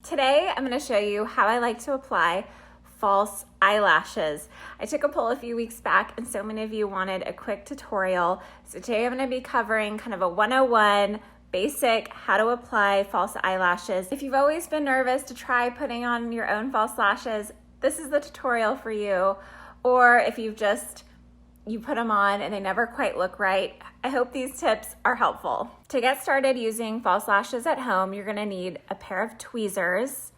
Today, I'm going to show you how I like to apply false eyelashes. I took a poll a few weeks back and so many of you wanted a quick tutorial. So today I'm going to be covering kind of a 101 basic how to apply false eyelashes. If you've always been nervous to try putting on your own false lashes, this is the tutorial for you. Or if you put them on and they never quite look right, I hope these tips are helpful. To get started using false lashes at home, you're gonna need a pair of tweezers,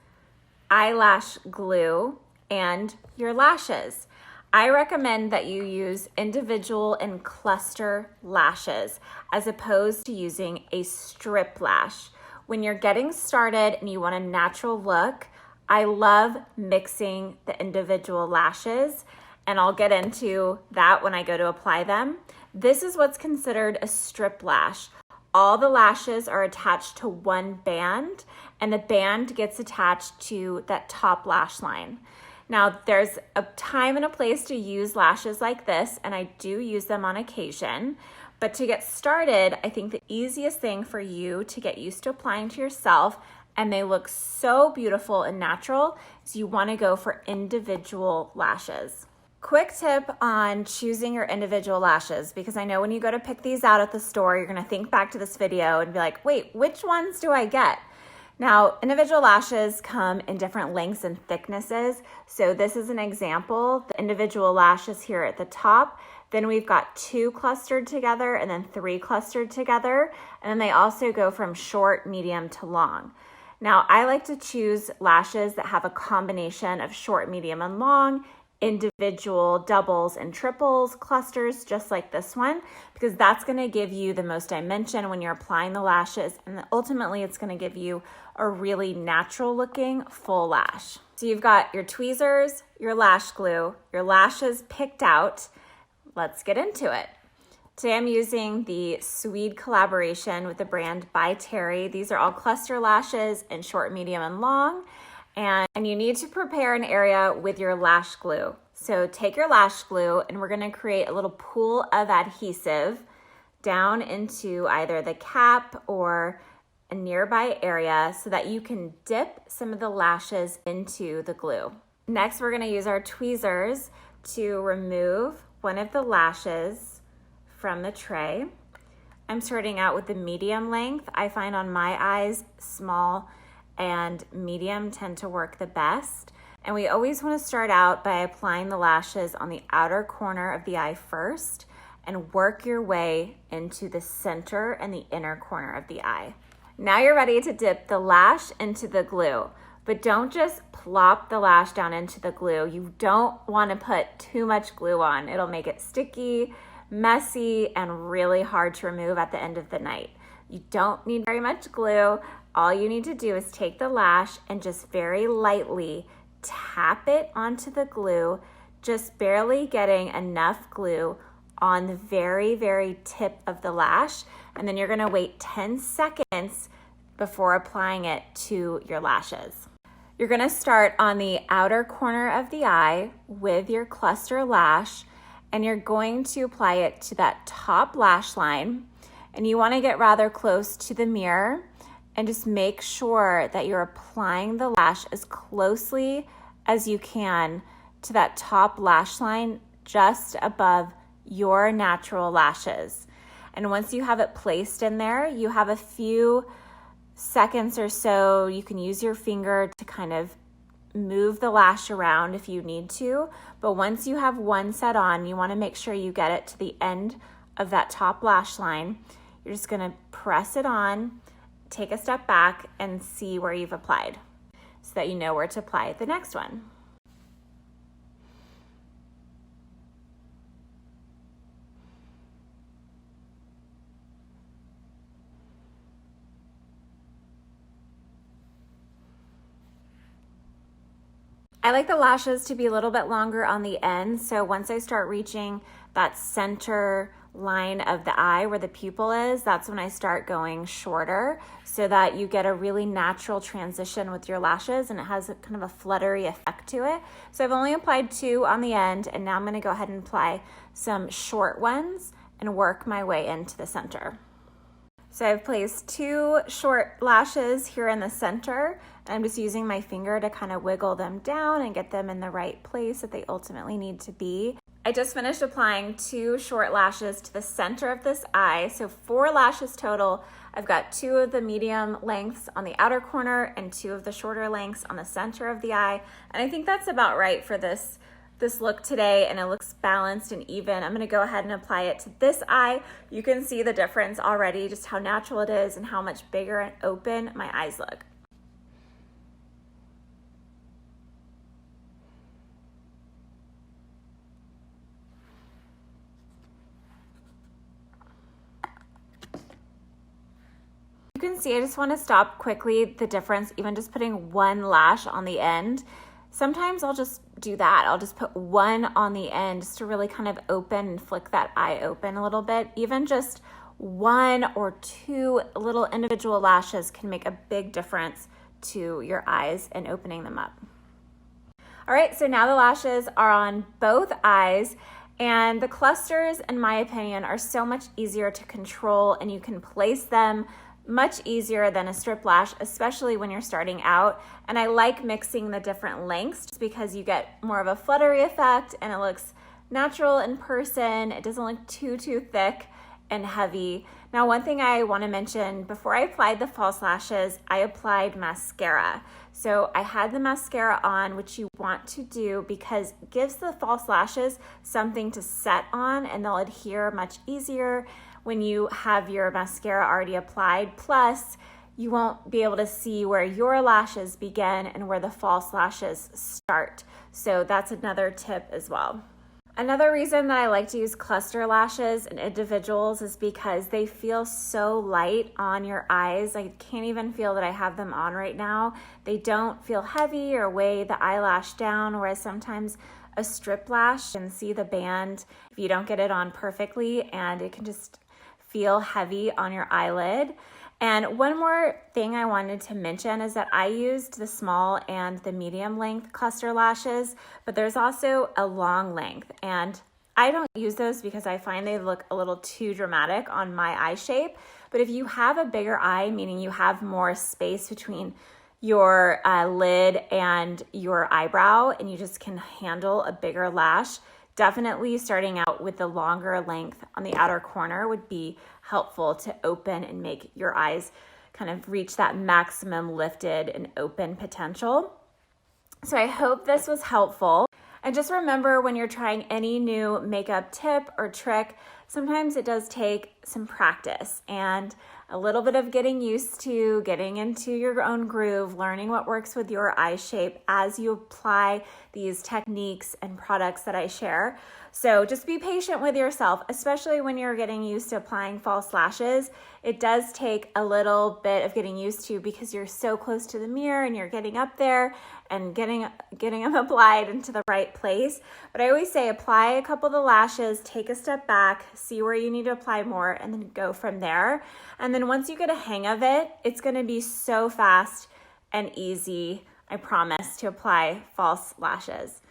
eyelash glue, and your lashes. I recommend that you use individual and cluster lashes as opposed to using a strip lash. When you're getting started and you want a natural look, I love mixing the individual lashes, and I'll get into that when I go to apply them. This is what's considered a strip lash. All the lashes are attached to one band, and the band gets attached to that top lash line. Now, there's a time and a place to use lashes like this, and I do use them on occasion. But to get started, I think the easiest thing for you to get used to applying to yourself, and they look so beautiful and natural, is you want to go for individual lashes. Quick tip on choosing your individual lashes, because I know when you go to pick these out at the store, you're gonna think back to this video and be like, wait, which ones do I get? Now, individual lashes come in different lengths and thicknesses. So this is an example, the individual lashes here at the top. Then we've got 2 clustered together and then 3 clustered together. And then they also go from short, medium to long. Now, I like to choose lashes that have a combination of short, medium, and long, individual doubles and triples, clusters just like this one, because that's going to give you the most dimension when you're applying the lashes, and ultimately it's going to give you a really natural looking full lash. So you've got your tweezers, your lash glue, your lashes picked out. Let's get into it. Today I'm using the Swede collaboration with the brand by Terry. These are all cluster lashes in short, medium, and long. And you need to prepare an area with your lash glue. So take your lash glue and we're gonna create a little pool of adhesive down into either the cap or a nearby area so that you can dip some of the lashes into the glue. Next, we're gonna use our tweezers to remove one of the lashes from the tray. I'm starting out with the medium length. I find on my eyes, small and medium tend to work the best. And we always want to start out by applying the lashes on the outer corner of the eye first and work your way into the center and the inner corner of the eye. Now you're ready to dip the lash into the glue, but don't just plop the lash down into the glue. You don't want to put too much glue on. It'll make it sticky, messy, and really hard to remove at the end of the night. You don't need very much glue. All you need to do is take the lash and just very lightly tap it onto the glue, just barely getting enough glue on the very, very tip of the lash. And then you're gonna wait 10 seconds before applying it to your lashes. You're gonna start on the outer corner of the eye with your cluster lash, and you're going to apply it to that top lash line. And you wanna get rather close to the mirror and just make sure that you're applying the lash as closely as you can to that top lash line just above your natural lashes. And once you have it placed in there, you have a few seconds or so. You can use your finger to kind of move the lash around if you need to. But once you have one set on, you want to make sure you get it to the end of that top lash line. You're just going to press it on, take a step back, and see where you've applied so that you know where to apply the next one. I like the lashes to be a little bit longer on the end, so once I start reaching that center line of the eye where the pupil is, that's when I start going shorter so that you get a really natural transition with your lashes and it has a kind of a fluttery effect to it. So I've only applied 2 on the end, and now I'm going to go ahead and apply some short ones and work my way into the center. So I've placed 2 short lashes here in the center, And I'm just using my finger to kind of wiggle them down and get them in the right place that they ultimately need to be. I just finished applying 2 short lashes to the center of this eye. So 4 lashes total. I've got 2 of the medium lengths on the outer corner and 2 of the shorter lengths on the center of the eye. And I think that's about right for this look today, and it looks balanced and even. I'm gonna go ahead and apply it to this eye. You can see the difference already, just how natural it is and how much bigger and open my eyes look. You can see I just want to stop quickly the difference, even just putting 1 lash on the end. Sometimes I'll just do that. I'll just put 1 on the end just to really kind of open and flick that eye open a little bit. Even just 1 or 2 little individual lashes can make a big difference to your eyes and opening them up. All right, so now the lashes are on both eyes, and the clusters, in my opinion, are so much easier to control, and you can place them much easier than a strip lash, especially when you're starting out. And I like mixing the different lengths just because you get more of a fluttery effect and it looks natural in person. It doesn't look too thick and heavy. Now, one thing I want to mention, before I applied the false lashes, I applied mascara. So I had the mascara on, which you want to do because it gives the false lashes something to set on, and they'll adhere much easier when you have your mascara already applied. Plus, you won't be able to see where your lashes begin and where the false lashes start. So that's another tip as well. Another reason that I like to use cluster lashes in individuals is because they feel so light on your eyes. I can't even feel that I have them on right now. They don't feel heavy or weigh the eyelash down, whereas sometimes a strip lash, you can see the band if you don't get it on perfectly, and it can just feel heavy on your eyelid. And one more thing I wanted to mention is that I used the small and the medium length cluster lashes, but there's also a long length, and I don't use those because I find they look a little too dramatic on my eye shape. But if you have a bigger eye, meaning you have more space between your lid and your eyebrow, and you just can handle a bigger lash, definitely starting out with the longer length on the outer corner would be helpful to open and make your eyes kind of reach that maximum lifted and open potential. So I hope this was helpful. And just remember, when you're trying any new makeup tip or trick, sometimes it does take some practice and a little bit of getting used to getting into your own groove, learning what works with your eye shape as you apply these techniques and products that I share. So just be patient with yourself, especially when you're getting used to applying false lashes. It does take a little bit of getting used to because you're so close to the mirror and you're getting up there and getting them applied into the right place. But I always say apply a couple of the lashes, take a step back, see where you need to apply more, and then go from there. And then once you get a hang of it, it's going to be so fast and easy, I promise, to apply false lashes.